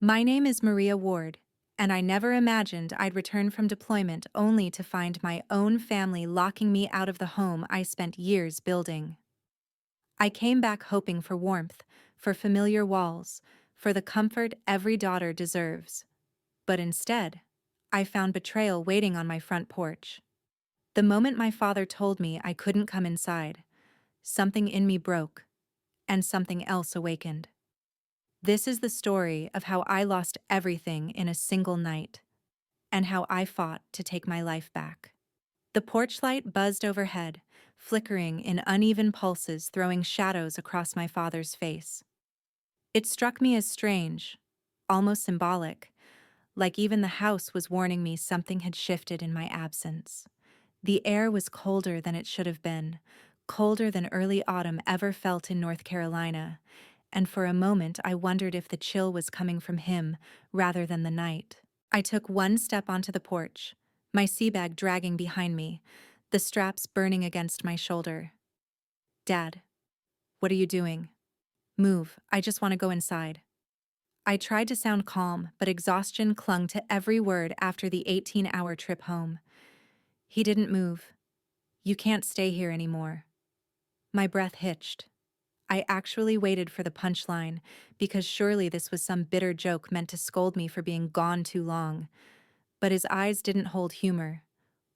My name is Maria Ward, and I never imagined I'd return from deployment only to find my own family locking me out of the home I spent years building. I came back hoping for warmth, for familiar walls, for the comfort every daughter deserves. But instead, I found betrayal waiting on my front porch. The moment my father told me I couldn't come inside, something in me broke, and something else awakened. This is the story of how I lost everything in a single night, and how I fought to take my life back. The porch light buzzed overhead, flickering in uneven pulses, throwing shadows across my father's face. It struck me as strange, almost symbolic, like even the house was warning me something had shifted in my absence. The air was colder than it should have been, colder than early autumn ever felt in North Carolina, and for a moment I wondered if the chill was coming from him rather than the night. I took one step onto the porch, my sea bag dragging behind me, the straps burning against my shoulder. "Dad, what are you doing? Move, I just want to go inside." I tried to sound calm, but exhaustion clung to every word after the 18-hour trip home. He didn't move. "You can't stay here anymore." My breath hitched. I actually waited for the punchline, because surely this was some bitter joke meant to scold me for being gone too long. But his eyes didn't hold humor,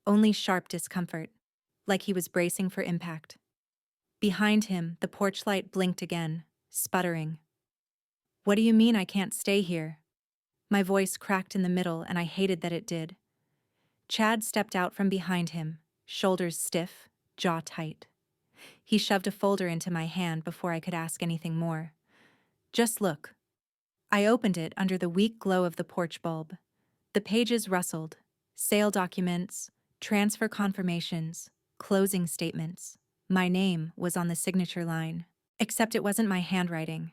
only sharp discomfort, like he was bracing for impact. Behind him, the porch light blinked again, sputtering. "What do you mean I can't stay here?" My voice cracked in the middle, and I hated that it did. Chad stepped out from behind him, shoulders stiff, jaw tight. He shoved a folder into my hand before I could ask anything more. "Just look." I opened it under the weak glow of the porch bulb. The pages rustled. Sale documents, transfer confirmations, closing statements. My name was on the signature line. Except it wasn't my handwriting.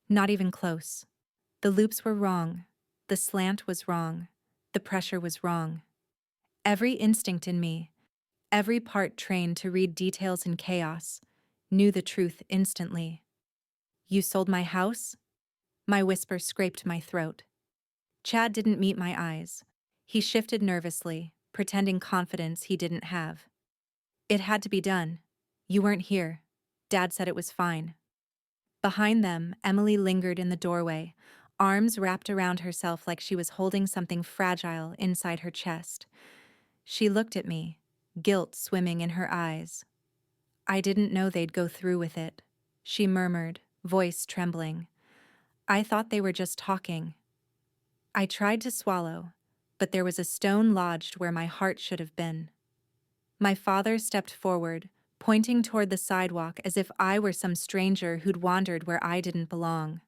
Not even close. The loops were wrong. The slant was wrong. The pressure was wrong. Every instinct in me, every part trained to read details in chaos, knew the truth instantly. "You sold my house?" My whisper scraped my throat. Chad didn't meet my eyes. He shifted nervously, pretending confidence he didn't have. "It had to be done. You weren't here. Dad said it was fine." Behind them, Emily lingered in the doorway, arms wrapped around herself like she was holding something fragile inside her chest. She looked at me, guilt swimming in her eyes. "I didn't know they'd go through with it," she murmured, voice trembling. "I thought they were just talking." I tried to swallow, but there was a stone lodged where my heart should have been. My father stepped forward, pointing toward the sidewalk as if I were some stranger who'd wandered where I didn't belong.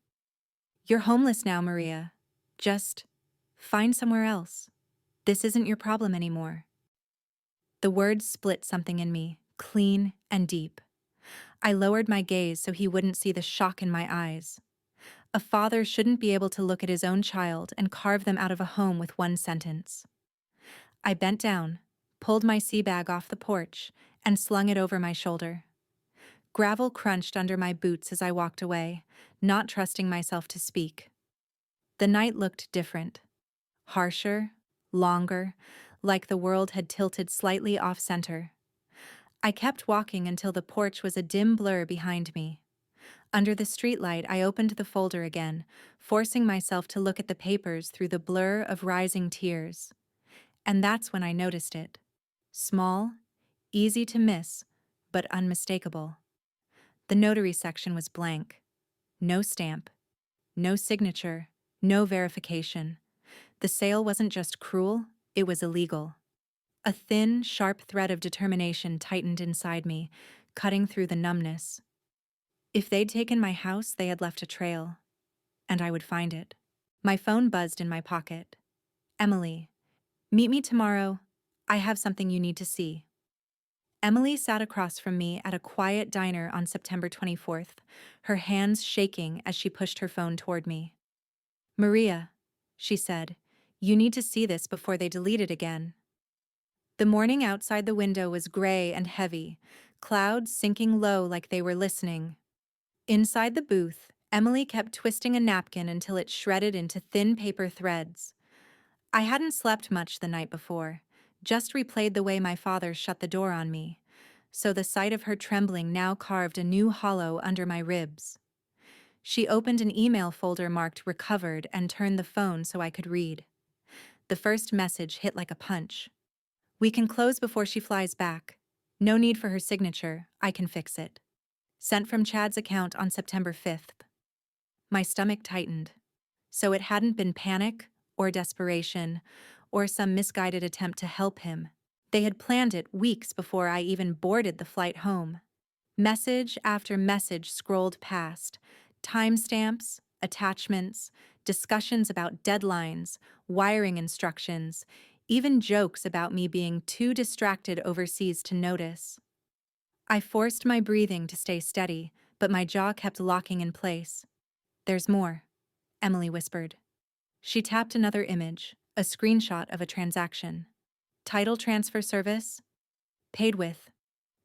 "You're homeless now, Maria. Just find somewhere else. This isn't your problem anymore." The words split something in me, clean and deep. I lowered my gaze so he wouldn't see the shock in my eyes. A father shouldn't be able to look at his own child and carve them out of a home with one sentence. I bent down, pulled my sea bag off the porch, and slung it over my shoulder. Gravel crunched under my boots as I walked away, not trusting myself to speak. The night looked different. Harsher, longer, like the world had tilted slightly off-center. I kept walking until the porch was a dim blur behind me. Under the streetlight, I opened the folder again, forcing myself to look at the papers through the blur of rising tears. And that's when I noticed it. Small, easy to miss, but unmistakable. The notary section was blank. No stamp. No signature. No verification. The sale wasn't just cruel, it was illegal. A thin, sharp thread of determination tightened inside me, cutting through the numbness. If they'd taken my house, they had left a trail. And I would find it. My phone buzzed in my pocket. "Emily, meet me tomorrow. I have something you need to see." Emily sat across from me at a quiet diner on September 24th, her hands shaking as she pushed her phone toward me. "Maria," she said, "you need to see this before they delete it again." The morning outside the window was gray and heavy, clouds sinking low like they were listening. Inside the booth, Emily kept twisting a napkin until it shredded into thin paper threads. I hadn't slept much the night before, just replayed the way my father shut the door on me, so the sight of her trembling now carved a new hollow under my ribs. She opened an email folder marked Recovered and turned the phone so I could read. The first message hit like a punch. We can close before she flies back. No need for her signature, I can fix it. Sent from Chad's account on September 5th. My stomach tightened. So it hadn't been panic, or desperation, or some misguided attempt to help him. They had planned it weeks before I even boarded the flight home. Message after message scrolled past. Timestamps, attachments, discussions about deadlines, wiring instructions, even jokes about me being too distracted overseas to notice. I forced my breathing to stay steady, but my jaw kept locking in place. "There's more," Emily whispered. She tapped another image, a screenshot of a transaction. Title transfer service? Paid with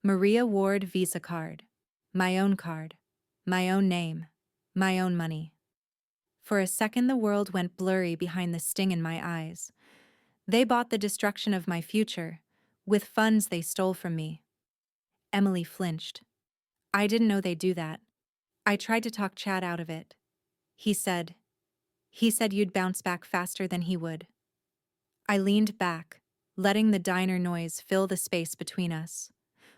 Maria Ward Visa card. My own card. My own name. My own money. For a second the world went blurry behind the sting in my eyes. They bought the destruction of my future, with funds they stole from me. Emily flinched. "I didn't know they'd do that. I tried to talk Chad out of it. He said you'd bounce back faster than he would." I leaned back, letting the diner noise fill the space between us.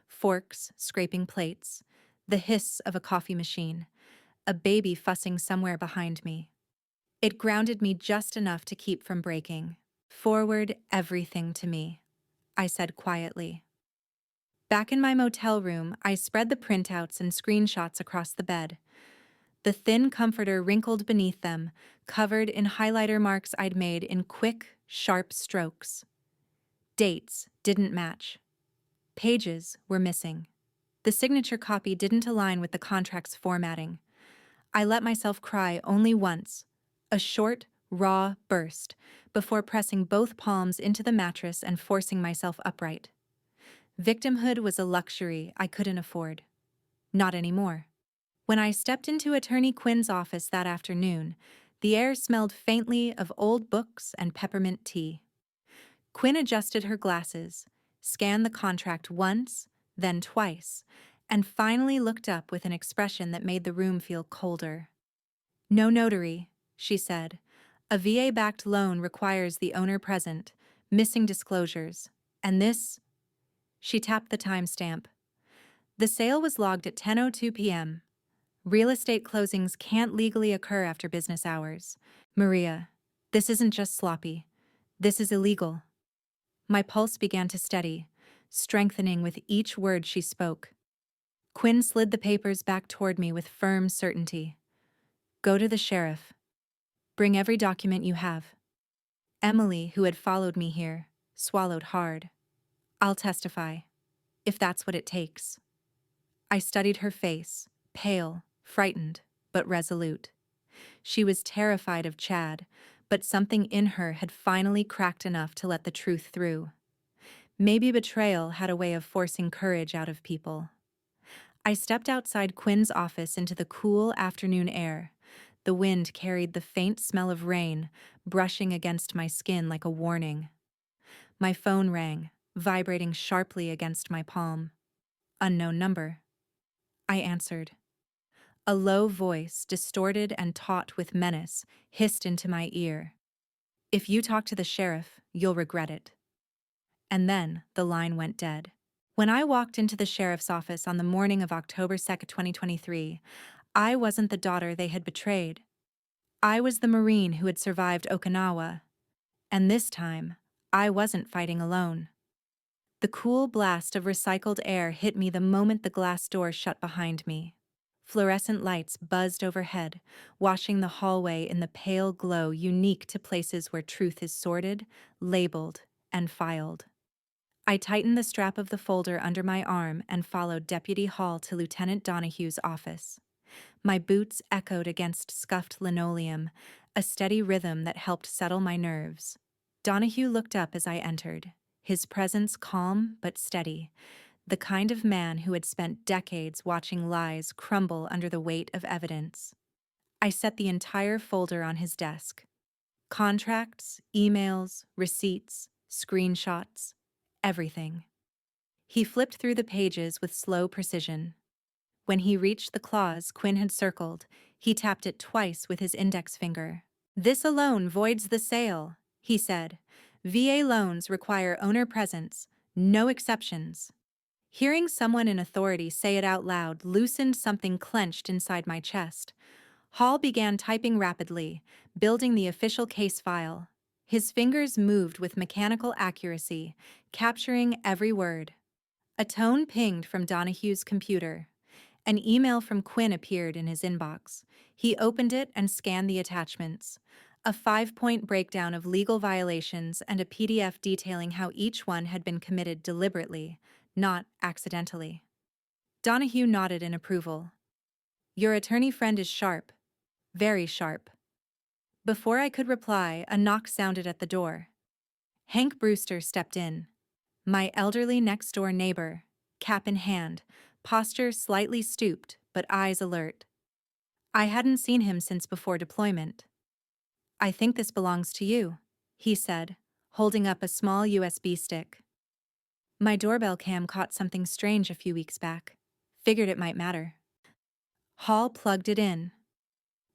Forks scraping plates, the hiss of a coffee machine, a baby fussing somewhere behind me. It grounded me just enough to keep from breaking. "Forward everything to me," I said quietly. Back in my motel room, I spread the printouts and screenshots across the bed. The thin comforter wrinkled beneath them, covered in highlighter marks I'd made in quick, sharp strokes. Dates didn't match. Pages were missing. The signature copy didn't align with the contract's formatting. I let myself cry only once, a short, raw burst, before pressing both palms into the mattress and forcing myself upright. Victimhood was a luxury I couldn't afford. Not anymore. When I stepped into Attorney Quinn's office that afternoon, the air smelled faintly of old books and peppermint tea. Quinn adjusted her glasses, scanned the contract once, then twice, and finally looked up with an expression that made the room feel colder. "No notary," she said. "A VA-backed loan requires the owner present, missing disclosures. And this—" She tapped the timestamp. "The sale was logged at 10:02 p.m. Real estate closings can't legally occur after business hours. Maria, this isn't just sloppy. This is illegal." My pulse began to steady, strengthening with each word she spoke. Quinn slid the papers back toward me with firm certainty. "Go to the sheriff. Bring every document you have." Emily, who had followed me here, swallowed hard. "I'll testify, if that's what it takes." I studied her face, pale, frightened, but resolute. She was terrified of Chad, but something in her had finally cracked enough to let the truth through. Maybe betrayal had a way of forcing courage out of people. I stepped outside Quinn's office into the cool afternoon air. The wind carried the faint smell of rain, brushing against my skin like a warning. My phone rang, vibrating sharply against my palm. Unknown number. I answered. A low voice, distorted and taut with menace, hissed into my ear. "If you talk to the sheriff, you'll regret it." And then the line went dead. When I walked into the sheriff's office on the morning of October 2nd, 2023, I wasn't the daughter they had betrayed. I was the Marine who had survived Okinawa. And this time, I wasn't fighting alone. The cool blast of recycled air hit me the moment the glass door shut behind me. Fluorescent lights buzzed overhead, washing the hallway in the pale glow unique to places where truth is sorted, labeled, and filed. I tightened the strap of the folder under my arm and followed Deputy Hall to Lieutenant Donahue's office. My boots echoed against scuffed linoleum, a steady rhythm that helped settle my nerves. Donahue looked up as I entered, his presence calm but steady, the kind of man who had spent decades watching lies crumble under the weight of evidence. I set the entire folder on his desk. Contracts, emails, receipts, screenshots, everything. He flipped through the pages with slow precision. When he reached the clause Quinn had circled, he tapped it twice with his index finger. "This alone voids the sale," he said. "VA loans require owner presence, no exceptions." Hearing someone in authority say it out loud loosened something clenched inside my chest. Hall began typing rapidly, building the official case file. His fingers moved with mechanical accuracy, capturing every word. A tone pinged from Donahue's computer. An email from Quinn appeared in his inbox. He opened it and scanned the attachments. A 5-point breakdown of legal violations and a PDF detailing how each one had been committed deliberately, not accidentally. Donahue nodded in approval. "Your attorney friend is sharp. Very sharp." Before I could reply, a knock sounded at the door. Hank Brewster stepped in. My elderly next-door neighbor, cap in hand, posture slightly stooped, but eyes alert. I hadn't seen him since before deployment. "I think this belongs to you," he said, holding up a small USB stick. "My doorbell cam caught something strange a few weeks back. Figured it might matter." Hall plugged it in.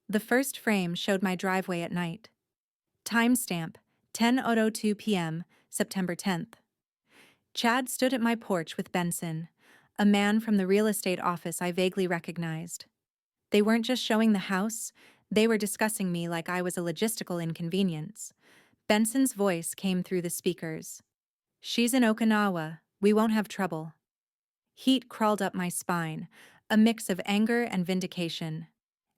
The first frame showed my driveway at night. Timestamp, 10:02 p.m., September 10th. Chad stood at my porch with Benson, a man from the real estate office I vaguely recognized. They weren't just showing the house, they were discussing me like I was a logistical inconvenience. Benson's voice came through the speakers. "She's in Okinawa, we won't have trouble." Heat crawled up my spine, a mix of anger and vindication.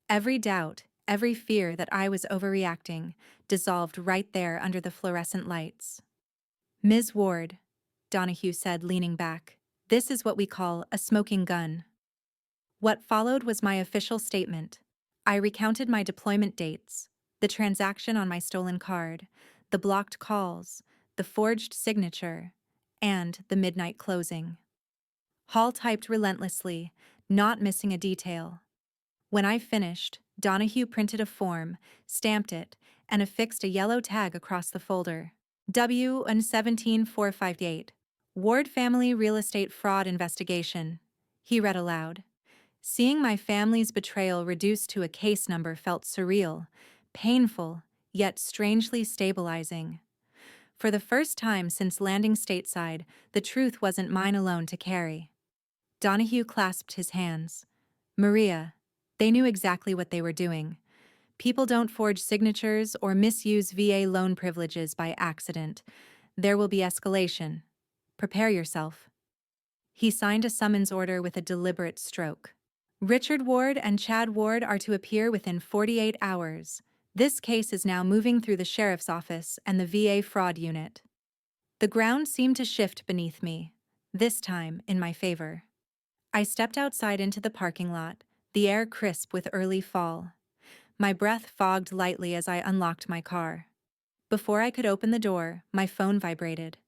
Every doubt, every fear that I was overreacting, dissolved right there under the fluorescent lights. "Ms. Ward," Donahue said, leaning back, "this is what we call a smoking gun." What followed was my official statement. I recounted my deployment dates, the transaction on my stolen card, the blocked calls, the forged signature, and the midnight closing. Hall typed relentlessly, not missing a detail. When I finished, Donahue printed a form, stamped it, and affixed a yellow tag across the folder. "W-17458. Ward Family Real Estate Fraud Investigation," he read aloud. Seeing my family's betrayal reduced to a case number felt surreal, painful, yet strangely stabilizing. For the first time since landing stateside, the truth wasn't mine alone to carry. Donahue clasped his hands. "Maria, they knew exactly what they were doing. People don't forge signatures or misuse VA loan privileges by accident. There will be escalation. Prepare yourself." He signed a summons order with a deliberate stroke. "Richard Ward and Chad Ward are to appear within 48 hours. This case is now moving through the sheriff's office and the VA fraud unit." The ground seemed to shift beneath me, this time in my favor. I stepped outside into the parking lot, the air crisp with early fall. My breath fogged lightly as I unlocked my car. Before I could open the door, my phone vibrated.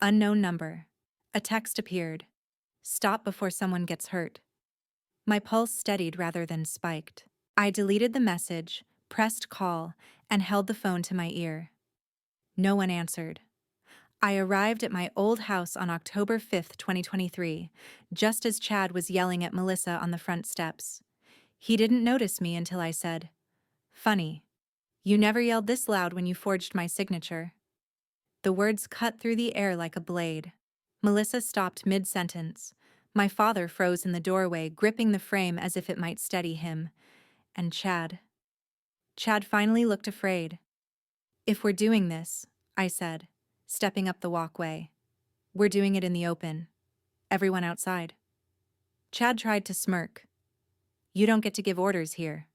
Unknown number. A text appeared. "Stop before someone gets hurt." My pulse steadied rather than spiked. I deleted the message, pressed call, and held the phone to my ear. No one answered. I arrived at my old house on October 5th, 2023, just as Chad was yelling at Melissa on the front steps. He didn't notice me until I said, "Funny. You never yelled this loud when you forged my signature." The words cut through the air like a blade. Melissa stopped mid-sentence. My father froze in the doorway, gripping the frame as if it might steady him. And Chad. Chad finally looked afraid. "If we're doing this," I said, stepping up the walkway, "we're doing it in the open. Everyone outside." Chad tried to smirk. "You don't get to give orders here."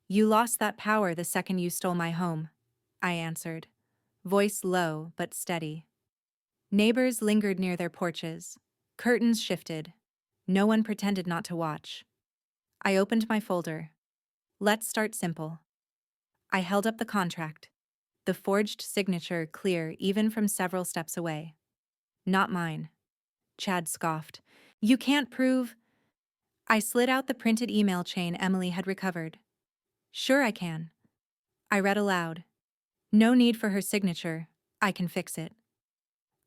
"You lost that power the second you stole my home," I answered, voice low but steady. Neighbors lingered near their porches. Curtains shifted. No one pretended not to watch. I opened my folder. Let's start simple. I held up the contract. The forged signature clear even from several steps away. "Not mine." Chad scoffed. "You can't prove—" I slid out the printed email chain Emily had recovered. Sure I can. I read aloud. No need for her signature. I can fix it.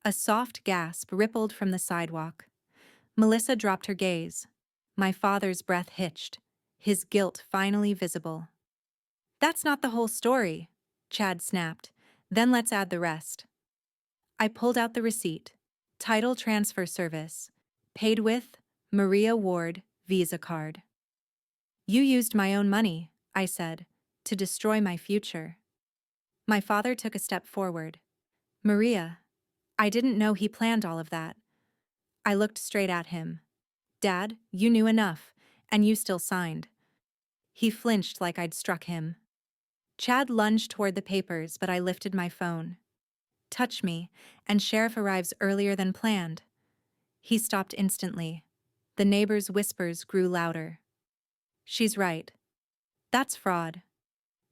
A soft gasp rippled from the sidewalk. Melissa dropped her gaze. My father's breath hitched, his guilt finally visible. That's not the whole story, Chad snapped. Then let's add the rest. I pulled out the receipt. Title transfer service. Paid with Maria Ward Visa card. You used my own money, I said, to destroy my future. My father took a step forward. Maria, I didn't know he planned all of that. I looked straight at him. Dad, you knew enough, and you still signed. He flinched like I'd struck him. Chad lunged toward the papers, but I lifted my phone. Touch me, and sheriff arrives earlier than planned. He stopped instantly. The neighbor's whispers grew louder. She's right. That's fraud.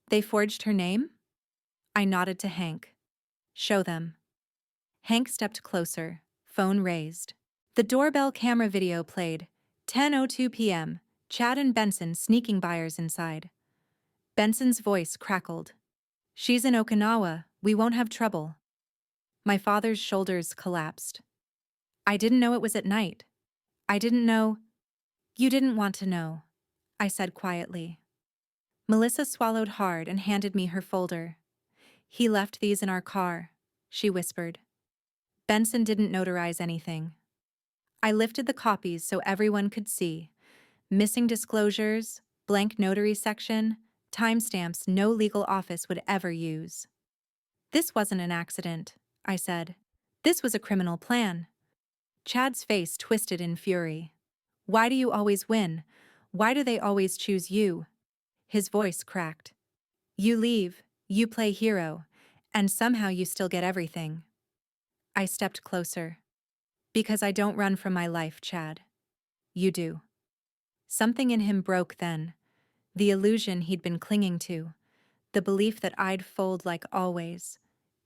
They forged her name? I nodded to Hank. Show them. Hank stepped closer, phone raised. The doorbell camera video played. 10:02 p.m. Chad and Benson sneaking buyers inside. Benson's voice crackled. She's in Okinawa, we won't have trouble. My father's shoulders collapsed. I didn't know it was at night. I didn't know. You didn't want to know, I said quietly. Melissa swallowed hard and handed me her folder. He left these in our car, she whispered. Benson didn't notarize anything. I lifted the copies so everyone could see. Missing disclosures, blank notary section, timestamps no legal office would ever use. This wasn't an accident, I said. This was a criminal plan. Chad's face twisted in fury. Why do you always win? Why do they always choose you? His voice cracked. You leave, you play hero, and somehow you still get everything. I stepped closer. Because I don't run from my life, Chad. You do. Something in him broke then. The illusion he'd been clinging to. The belief that I'd fold like always.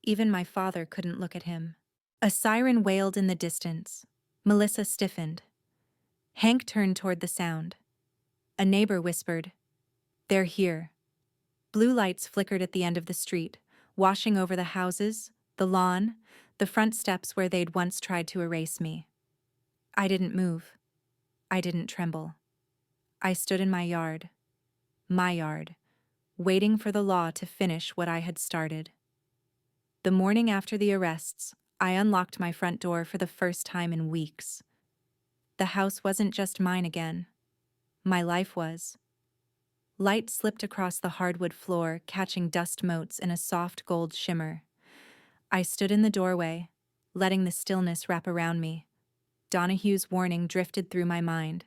Even my father couldn't look at him. A siren wailed in the distance. Melissa stiffened. Hank turned toward the sound. A neighbor whispered, They're here. Blue lights flickered at the end of the street, washing over the houses, the lawn, the front steps where they'd once tried to erase me. I didn't move. I didn't tremble. I stood in my yard, waiting for the law to finish what I had started. The morning after the arrests, I unlocked my front door for the first time in weeks. The house wasn't just mine again. My life was. Light slipped across the hardwood floor, catching dust motes in a soft gold shimmer. I stood in the doorway, letting the stillness wrap around me. Donahue's warning drifted through my mind.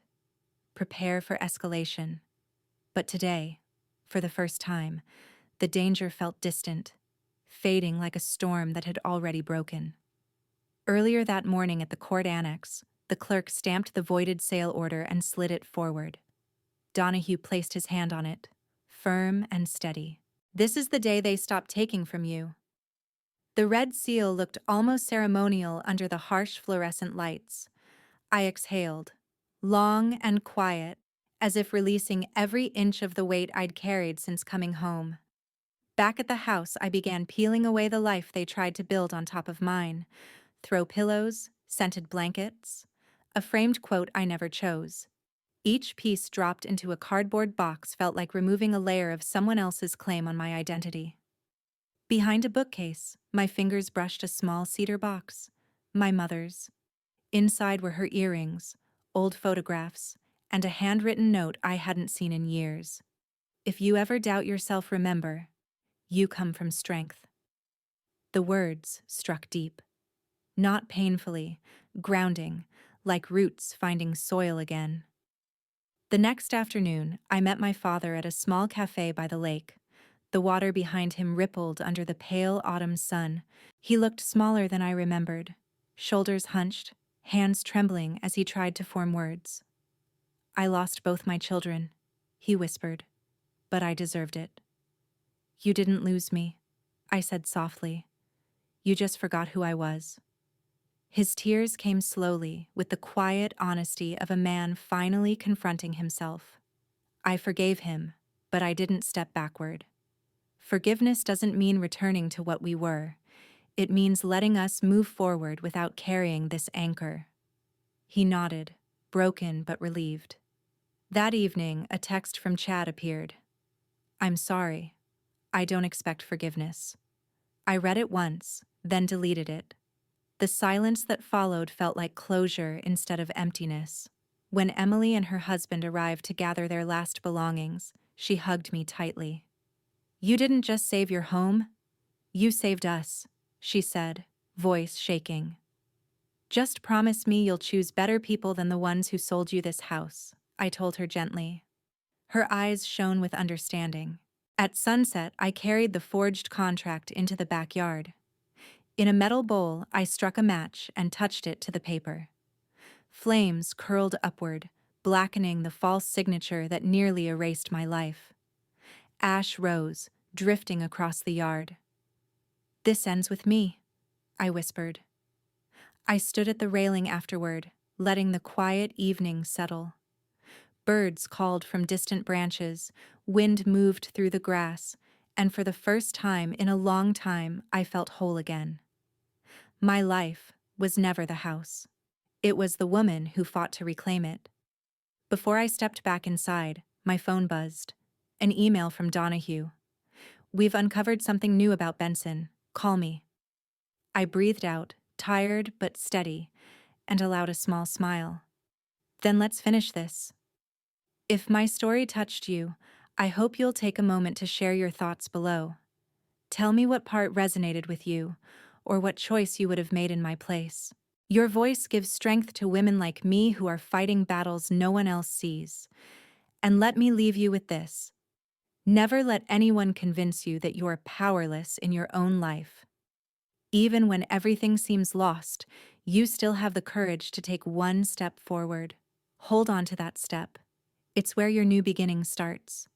Prepare for escalation. But today, for the first time, the danger felt distant, fading like a storm that had already broken. Earlier that morning at the court annex, the clerk stamped the voided sale order and slid it forward. Donahue placed his hand on it, firm and steady. This is the day they stop taking from you. The red seal looked almost ceremonial under the harsh fluorescent lights. I exhaled, long and quiet, as if releasing every inch of the weight I'd carried since coming home. Back at the house, I began peeling away the life they tried to build on top of mine. Throw pillows, scented blankets, a framed quote I never chose. Each piece dropped into a cardboard box felt like removing a layer of someone else's claim on my identity. Behind a bookcase, my fingers brushed a small cedar box, my mother's. Inside were her earrings, old photographs, and a handwritten note I hadn't seen in years. If you ever doubt yourself, remember, you come from strength. The words struck deep. Not painfully, grounding, like roots finding soil again. The next afternoon, I met my father at a small cafe by the lake. The water behind him rippled under the pale autumn sun. He looked smaller than I remembered, shoulders hunched, hands trembling as he tried to form words. I lost both my children, he whispered, but I deserved it. You didn't lose me, I said softly. You just forgot who I was. His tears came slowly, with the quiet honesty of a man finally confronting himself. I forgave him, but I didn't step backward. Forgiveness doesn't mean returning to what we were. It means letting us move forward without carrying this anchor. He nodded, broken but relieved. That evening, a text from Chad appeared. I'm sorry. I don't expect forgiveness. I read it once, then deleted it. The silence that followed felt like closure instead of emptiness. When Emily and her husband arrived to gather their last belongings, she hugged me tightly. You didn't just save your home, you saved us, she said, voice shaking. Just promise me you'll choose better people than the ones who sold you this house, I told her gently. Her eyes shone with understanding. At sunset, I carried the forged contract into the backyard. In a metal bowl, I struck a match and touched it to the paper. Flames curled upward, blackening the false signature that nearly erased my life. Ash rose, drifting across the yard. This ends with me, I whispered. I stood at the railing afterward, letting the quiet evening settle. Birds called from distant branches, wind moved through the grass, and for the first time in a long time, I felt whole again. My life was never the house. It was the woman who fought to reclaim it. Before I stepped back inside, my phone buzzed. An email from Donahue. We've uncovered something new about Benson. Call me. I breathed out, tired but steady, and allowed a small smile. Then let's finish this. If my story touched you, I hope you'll take a moment to share your thoughts below. Tell me what part resonated with you, or what choice you would have made in my place. Your voice gives strength to women like me who are fighting battles no one else sees. And let me leave you with this. Never let anyone convince you that you're powerless in your own life. Even when everything seems lost, you still have the courage to take one step forward. Hold on to that step. It's where your new beginning starts.